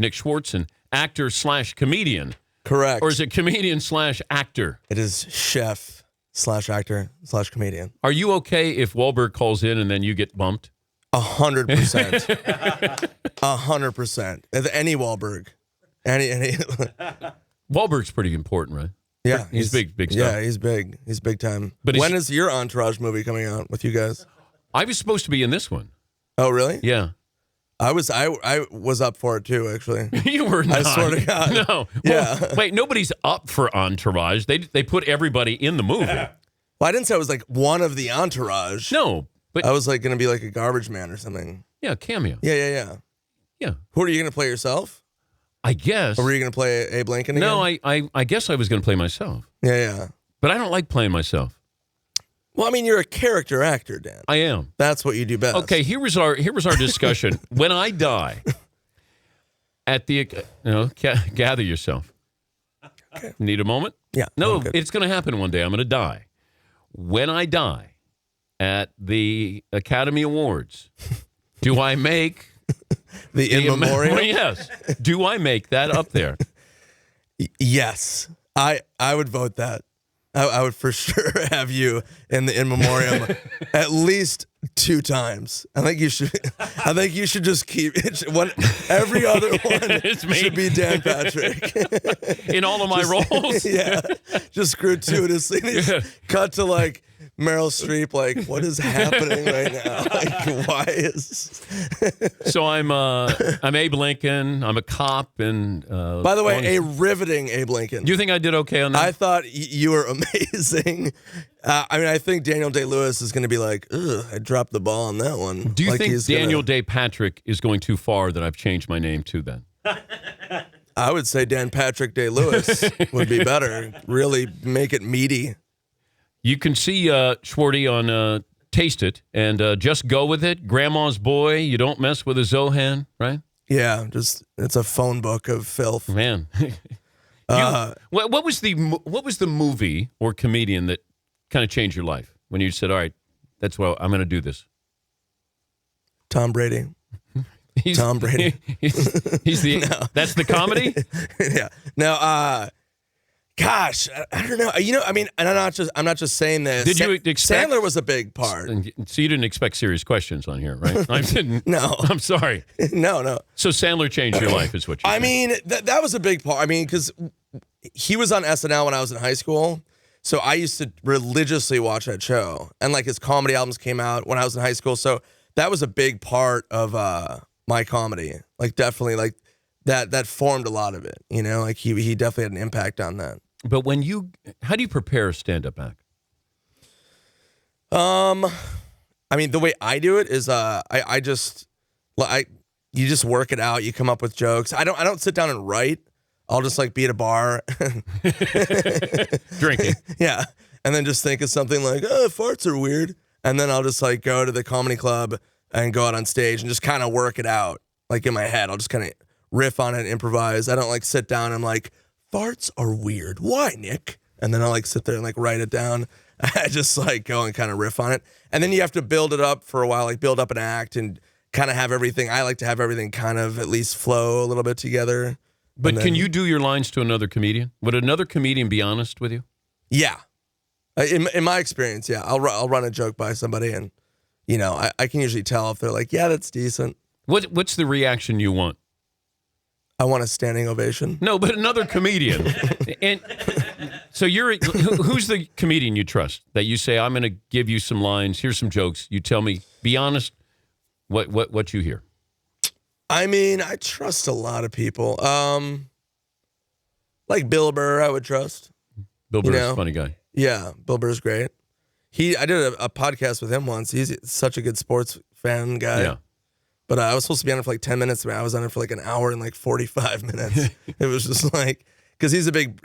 Nick Swartzen, actor/comedian. Correct. Or is it comedian/actor? It is chef/actor/comedian. Are you okay if Wahlberg calls in and then you get bumped? 100%. 100%. Any Wahlberg. Any. Wahlberg's pretty important, right? Yeah. He's big stuff. Yeah, he's big. He's big time. But when is your Entourage movie coming out with you guys? I was supposed to be in this one. Oh, really? Yeah. I was up for it too, actually. You were not. I swear to God. No. Yeah. Well, wait, nobody's up for Entourage. They put everybody in the movie. Well, I didn't say I was like one of the Entourage. No, but I was like going to be like a garbage man or something. yeah, cameo. Yeah. Yeah. Who are you going to play yourself? I guess. Or were you going to play Abe Lincoln again? No, I guess I was going to play myself. Yeah. But I don't like playing myself. Well, I mean, you're a character actor, Dan. I am. That's what you do best. Okay, here was our discussion. When I die, at the gather yourself. Okay. Need a moment? Yeah. No, it's going to happen one day. I'm going to die. When I die at the Academy Awards, do I make the in memoriam? Yes. Do I make that up there? Yes. I would vote that. I would for sure have you in the in memoriam at least 2 times. I think you should just keep it. Every other one should be Dan Patrick. In all of my roles? Yeah. Just gratuitously. Yeah. Cut to like Meryl Streep, like, what is happening right now? Like, why is... So I'm Abe Lincoln. I'm a cop. And by the way, a riveting Abe Lincoln. Do you think I did okay on that? I thought you were amazing. I mean, I think Daniel Day-Lewis is going to be like, ugh, I dropped the ball on that one. Do you like think Daniel Day Patrick is going too far that I've changed my name to then? I would say Dan Patrick Day-Lewis would be better. Really make it meaty. You can see Schwarty on Taste It and Just Go With It. Grandma's Boy, You Don't Mess With a Zohan, right? Yeah, just it's a phone book of filth. Man. What was the movie or comedian that kind of changed your life when you said, all right, that's what I'm going to do this? Tom Brady. Tom Brady. He's the that's the comedy? Yeah. Now, gosh, I don't know. You know, I mean, and I'm not just saying this. Did you expect Sandler was a big part? So you didn't expect serious questions on here, right? I didn't. No. I'm sorry. No. So Sandler changed your life, is what you I said. mean, that was a big part. I mean, because he was on SNL when I was in high school. So I used to religiously watch that show. And like his comedy albums came out when I was in high school. So that was a big part of my comedy. Like definitely like that formed a lot of it. You know, like he definitely had an impact on that. But how do you prepare a stand-up act? I mean, the way I do it is you just work it out. You come up with jokes. I don't sit down and write. I'll just like be at a bar. Drinking. Yeah. And then just think of something like, oh, farts are weird. And then I'll just like go to the comedy club and go out on stage and just kind of work it out. Like in my head, I'll just kind of riff on it, improvise. I don't like sit down and I'm like, farts are weird. Why, Nick? And then I'll like sit there and like write it down. I just like go and kind of riff on it. And then you have to build it up for a while, like build up an act and kind of have everything. I like to have everything kind of at least flow a little bit together. But can you do your lines to another comedian? Would another comedian be honest with you? Yeah. In my experience, yeah. I'll run a joke by somebody and, you know, I can usually tell if they're like, yeah, that's decent. What's the reaction you want? I want a standing ovation. No, but another comedian. And so who's the comedian you trust that you say, I'm going to give you some lines, here's some jokes. You tell me, be honest, what you hear. I mean, I trust a lot of people. Like Bill Burr, I would trust. Bill Burr's a funny guy. Yeah, Bill Burr's great. I did a podcast with him once. He's such a good sports fan guy. Yeah. But I was supposed to be on it for like 10 minutes. I was on it for like an hour and like 45 minutes. It was just like, because he's a big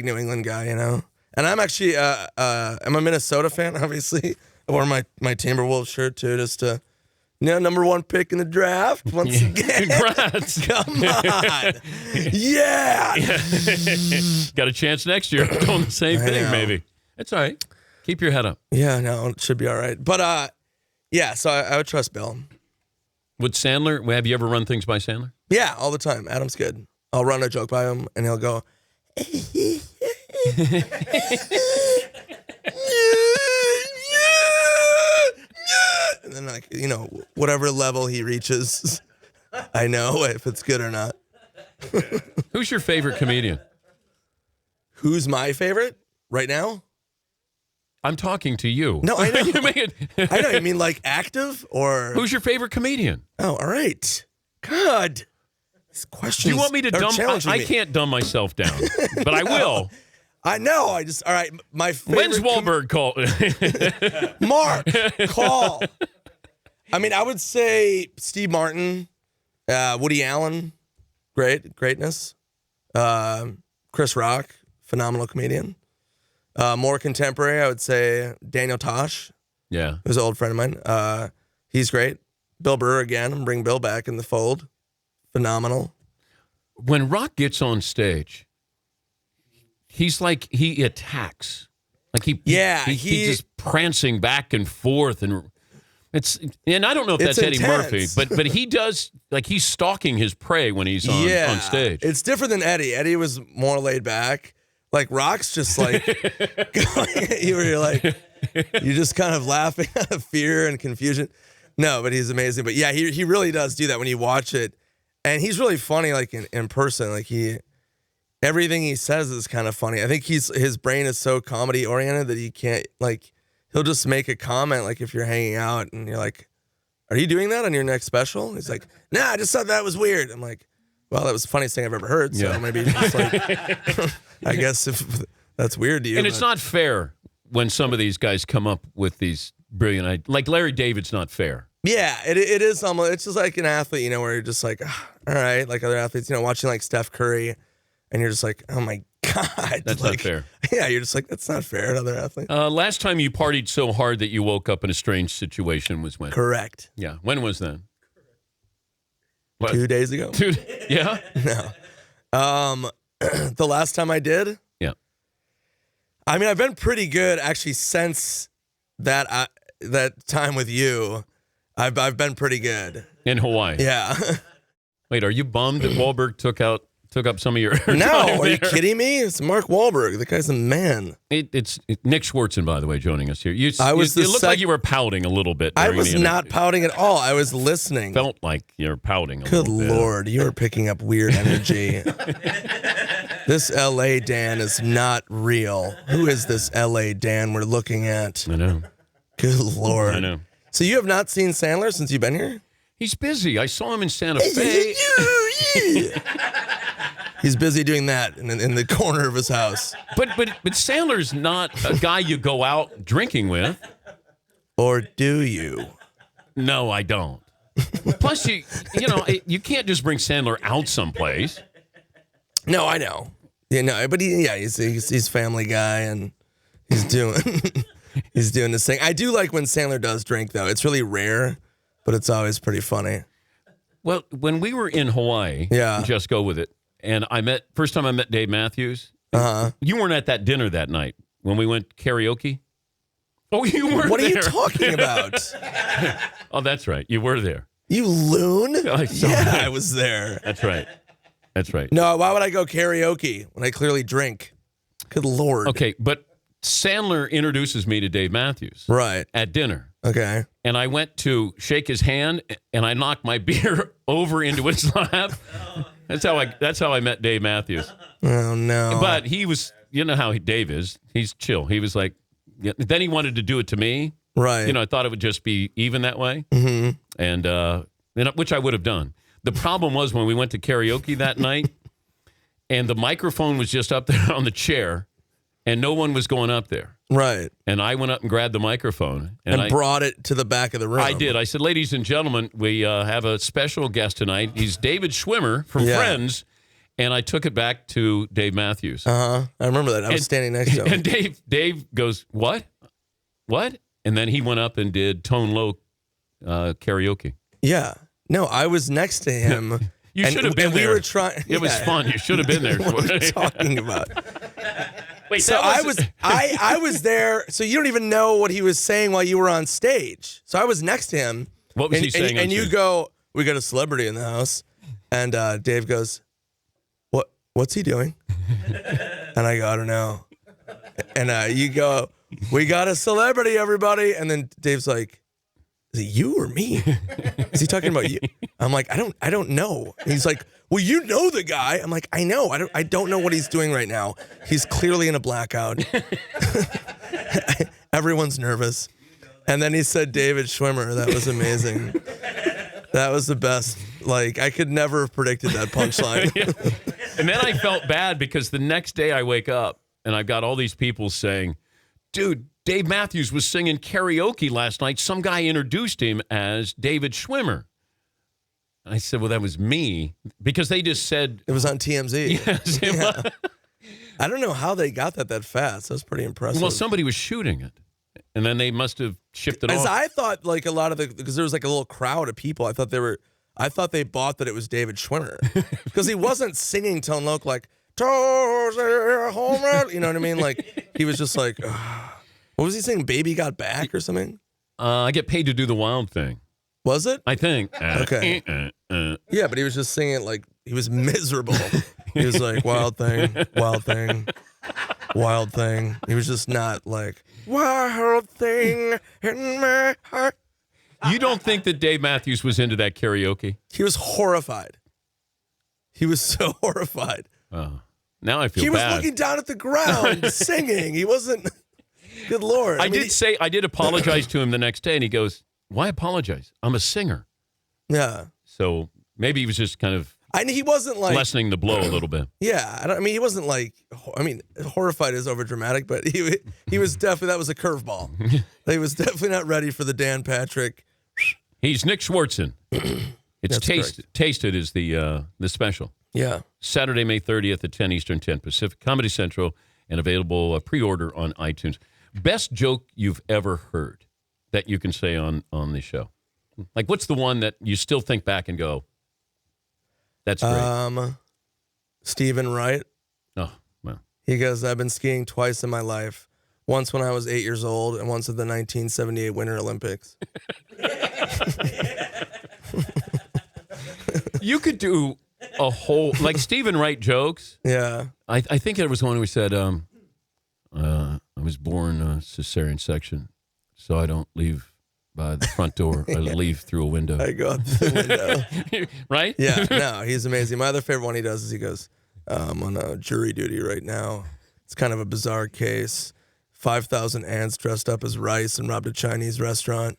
New England guy, you know? And I'm actually, I'm a Minnesota fan, obviously. I wore my Timberwolves shirt too, just to, number 1 pick in the draft once again. Congrats. Come on. Yeah. Got a chance next year doing the same thing, maybe. That's all right. Keep your head up. Yeah, no, it should be all right. But, yeah, so I would trust Bill. Would Sandler, have you ever run things by Sandler? Yeah, all the time. Adam's good. I'll run a joke by him, and he'll go, and then, like, you know, whatever level he reaches, I know if it's good or not. Who's your favorite comedian? Who's my favorite right now? I'm talking to you. No, I know. You make it- I know. You mean like active or? Who's your favorite comedian? Oh, all right. God. These questions. Do you want me to are dumb? challenging I me. can't dumb myself down, but I will. I know. I just, all right. My favorite. When's Wahlberg called? Mark, call. I mean, I would say Steve Martin, Woody Allen, greatness. Chris Rock, phenomenal comedian. More contemporary, I would say Daniel Tosh, Yeah. who's an old friend of mine. He's great. Bill Burr again, bring Bill back in the fold. Phenomenal. When Rock gets on stage, he's like he attacks, like he's just prancing back and forth, and I don't know if that's Eddie Murphy, intense. but he does, like, he's stalking his prey when he's on stage. It's different than Eddie. Eddie was more laid back. Like Rock's just like going at you where you're like, you're just kind of laughing out of fear and confusion. No, but he's amazing. But yeah, he really does do that when you watch it. And he's really funny, like in person. Like everything he says is kind of funny. I think his brain is so comedy oriented that he can't, like, he'll just make a comment, like if you're hanging out and you're like, "Are you doing that on your next special?" He's like, "Nah, I just thought that was weird." I'm like, "Well, that was the funniest thing I've ever heard." So maybe just like, I guess if that's weird to you. And it's not fair when some of these guys come up with these brilliant ideas. Like Larry David's not fair. Yeah, it is almost. It's just like an athlete, you know, where you're just like, all right, like other athletes, you know, watching like Steph Curry, and you're just like, oh my God, That's like, not fair. Yeah, you're just like, that's not fair. Another athlete. Last time you partied so hard that you woke up in a strange situation was when? Correct. Yeah. When was that? What? 2 days ago. Dude, yeah? No. The last time I did. Yeah. I mean, I've been pretty good actually since that time with you. I've been pretty good. In Hawaii. Yeah. Wait, are you bummed that Wahlberg took up some of your No, time are you there? kidding me? It's Mark Wahlberg. The guy's a man. It's Nick Schwartzen, by the way, joining us here. It the looked like you were pouting a little bit. I during was the not interview. pouting at all. I was listening. Felt like you're pouting a Good little bit. Lord, you are picking up weird energy. This LA Dan is not real. Who is this LA Dan we're looking at? I know. Good Lord. I know. So you have not seen Sandler since you've been here? He's busy. I saw him in Santa Fe. He's busy doing that in the corner of his house. But Sandler's not a guy you go out drinking with. Or do you? No, I don't. Plus, you can't just bring Sandler out someplace. No, I know. Yeah, no, but he's Family Guy and he's doing he's doing this thing. I do like when Sandler does drink though. It's really rare, but it's always pretty funny. Well, when we were in Hawaii, Yeah. just go with it. And first time I met Dave Matthews. You weren't at that dinner that night when we went karaoke. Oh, you were What there. are you talking about? Oh, that's right. You were there. You loon? I saw Yeah, that. I was there. That's right. That's right. No, why would I go karaoke when I clearly drink? Good Lord. Okay, but Sandler introduces me to Dave Matthews Right. at dinner. Okay. And I went to shake his hand, and I knocked my beer over into his lap. That's how I met Dave Matthews. Oh no. But he was, you know how Dave is. He's chill. He was like, yeah. Then he wanted to do it to me. Right. You know, I thought it would just be even that way, and which I would have done. The problem was when we went to karaoke that night, and the microphone was just up there on the chair, and no one was going up there. Right. And I went up and grabbed the microphone. And I brought it to the back of the room. I did. I said, ladies and gentlemen, we have a special guest tonight. He's David Schwimmer from Yeah. Friends. And I took it back to Dave Matthews. I remember that. I was standing next to him. And Dave goes, what? What? And then he went up and did Tone Low karaoke. Yeah. No, I was next to him. You should have been and there. We were trying. It was fun. You should have been there. What are you talking about? Wait, So that I was there. So you don't even know what he was saying while you were on stage. So I was next to him. What was he saying on And you stage? go, we got a celebrity in the house. And Dave goes, what's he doing? And I go, I don't know. And you go, we got a celebrity, everybody. And then Dave's like, is it you or me? Is he talking about you? I'm like, I don't know. And he's like, well, you know the guy. I'm like, I know. I don't know what he's doing right now. He's clearly in a blackout. Everyone's nervous. And then he said David Schwimmer. That was amazing. That was the best. Like, I could never have predicted that punchline. Yeah. And then I felt bad because the next day I wake up and I've got all these people saying, dude, Dave Matthews was singing karaoke last night. Some guy introduced him as David Schwimmer. I said, well, that was me, because they just said It was on TMZ. Yes, it was. I don't know how they got that fast. That was pretty impressive. Well, somebody was shooting it, and then they must have shipped it As off. I thought, like a lot of because there was like a little crowd of people. I thought they bought that it was David Schwimmer because he wasn't singing Tone Loc like home run. You know what I mean? Like he was just like, what was he saying? Baby got back or something? I get paid to do the wild thing. Was it? I think. Okay. Yeah, but he was just singing it like he was miserable. He was like, wild thing, wild thing, wild thing. He was just not like, wild thing in my heart. You don't think that Dave Matthews was into that karaoke? He was horrified. He was so horrified. Now I feel He was bad. looking down at the ground singing. He wasn't, good Lord. I did apologize to him the next day, and he goes, why apologize? I'm a singer. Yeah. So maybe he was just kind of He wasn't like, lessening the blow a little bit. yeah. He wasn't like, horrified is over dramatic, but he was definitely, that was a curveball. He was definitely not ready for the Dan Patrick. He's Nick Swartzen. It's That's Tasted is the special. Yeah. Saturday, May 30th at 10 Eastern, 10 Pacific, Comedy Central, and available pre-order on iTunes. Best joke you've ever heard that you can say on the show? Like, what's the one that you still think back and go, that's great? Stephen Wright. Oh, well. He goes, I've been skiing twice in my life. Once when I was 8 years old and once at the 1978 Winter Olympics. You could do a whole, like Stephen Wright jokes. Yeah. I think there was one who said, I was born a cesarean section, so I don't leave by the front door. I leave through a window. I go out the window. Right? Yeah, no, he's amazing. My other favorite one he does is he goes, I'm on jury duty right now. It's kind of a bizarre case. 5,000 ants dressed up as rice and robbed a Chinese restaurant.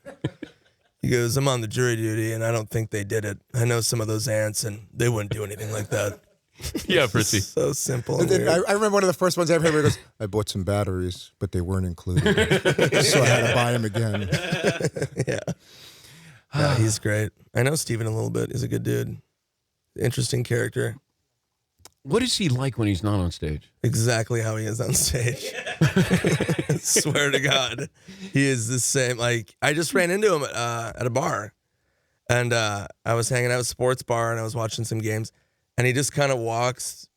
He goes, I'm on the jury duty, and I don't think they did it. I know some of those ants, and they wouldn't do anything like that. Yeah, Fritzy. So simple. And And then weird. I remember one of the first ones I ever heard where he goes, I bought some batteries, but they weren't included. So I had to buy them again. Yeah. No, he's great. I know Steven a little bit. He's a good dude. Interesting character. What is he like when he's not on stage? Exactly how he is on stage. Swear to God. He is the same. Like, I just ran into him at a bar. And I was hanging out at a sports bar and I was watching some games. And he just kind of walks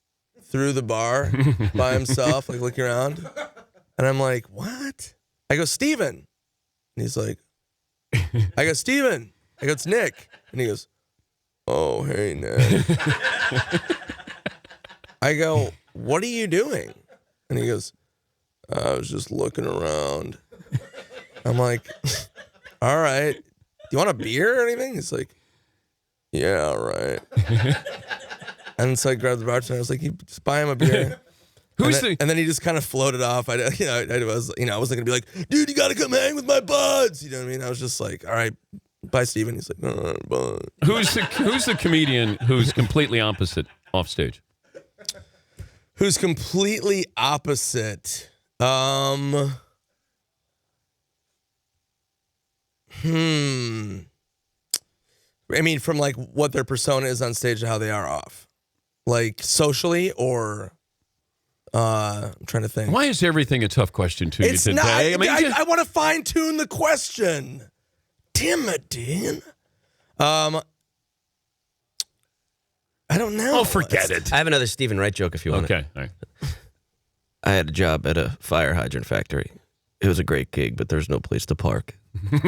through the bar by himself, like looking around. And I'm like, what? I go, Steven. And he's like, I go, Steven. I go, it's Nick. And he goes, oh, hey, Nick. I go, what are you doing? And he goes, I was just looking around. I'm like, all right. Do you want a beer or anything? He's like, yeah, all right. And so I grabbed the bartender. I was like, you just buy him a beer. And then he just kind of floated off. I wasn't gonna be like, dude, you gotta come hang with my buds. You know what I mean? I was just like, all right, bye, Steven. He's like, all right, bye. Who's the comedian who's completely opposite off stage? Who's completely opposite? I mean, from like what their persona is on stage to how they are off, like socially, or I'm trying to think. Why is everything a tough question to It's you today? not. I want to fine tune the question. Damn it, Dan. I don't know. Oh, forget it. I have another Stephen Wright joke if you want. Okay. All right. I had a job at a fire hydrant factory. It was a great gig, but there's no place to park. He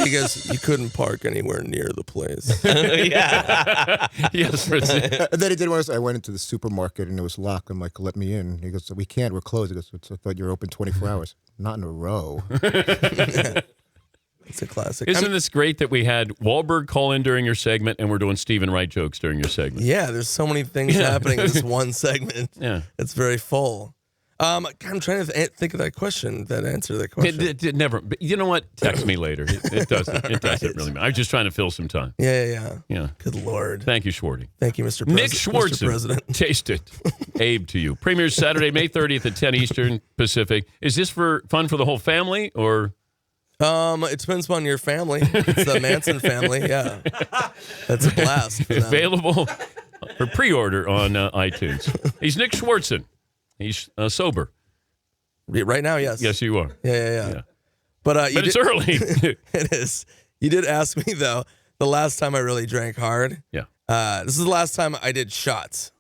goes, you couldn't park anywhere near the place. Yeah. Yes. And then he did one. I went into the supermarket and it was locked. I'm like, let me in. He goes, we can't. We're closed. He goes, I thought you were open 24 hours. Not in a row. It's a classic. Isn't this great that we had Wahlberg call in during your segment and we're doing Stephen Wright jokes during your segment? Yeah, there's so many things happening in this one segment. Yeah. It's very full. I'm trying to think of that question, that answer to that question. It never. But you know what? Text me later. It doesn't. It doesn't really matter. I'm just trying to fill some time. Yeah. Yeah. Good Lord. Thank you, Schwarty. Thank you, Mr. Nick Mr. Schwartzen. President. Taste it. Abe to you. Premieres Saturday, May 30th at 10 Eastern Pacific. Is this for fun for the whole family or? It depends on your family. It's the Manson family. Yeah. That's a blast. For them. Available for pre-order on iTunes. He's Nick Schwartzen. He's sober. Right now, yes. Yes, you are. Yeah. But it's early. It is. You did ask me, though, the last time I really drank hard. Yeah. This is the last time I did shots,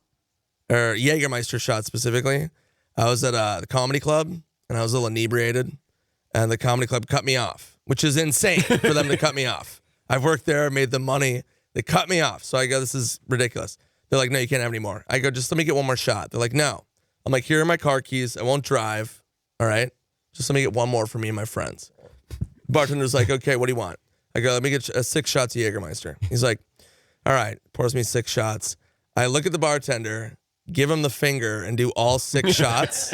or Jägermeister shots specifically. I was at the comedy club, and I was a little inebriated, and the comedy club cut me off, which is insane for them to cut me off. I've worked there, made them money. They cut me off. So I go, this is ridiculous. They're like, no, you can't have any more. I go, just let me get one more shot. They're like, no. I'm like, here are my car keys. I won't drive. All right. Just let me get one more for me and my friends. Bartender's like, okay, what do you want? I go, let me get 6 shots of Jägermeister. He's like, all right. Pours me 6 shots. I look at the bartender, give him the finger, and do all 6 shots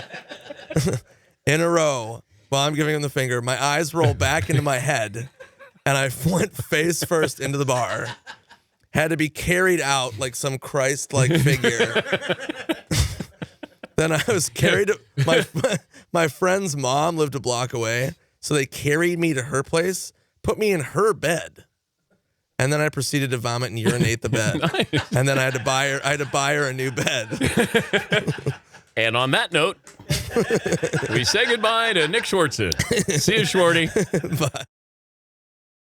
in a row while I'm giving him the finger. My eyes roll back into my head, and I went face first into the bar. Had to be carried out like some Christ-like figure. Then I was carried. My friend's mom lived a block away, so they carried me to her place, put me in her bed, and then I proceeded to vomit and urinate the bed. Nice. And then I had to buy her a new bed. And on that note, we say goodbye to Nick Schwartzen. See you, Shorty. Bye.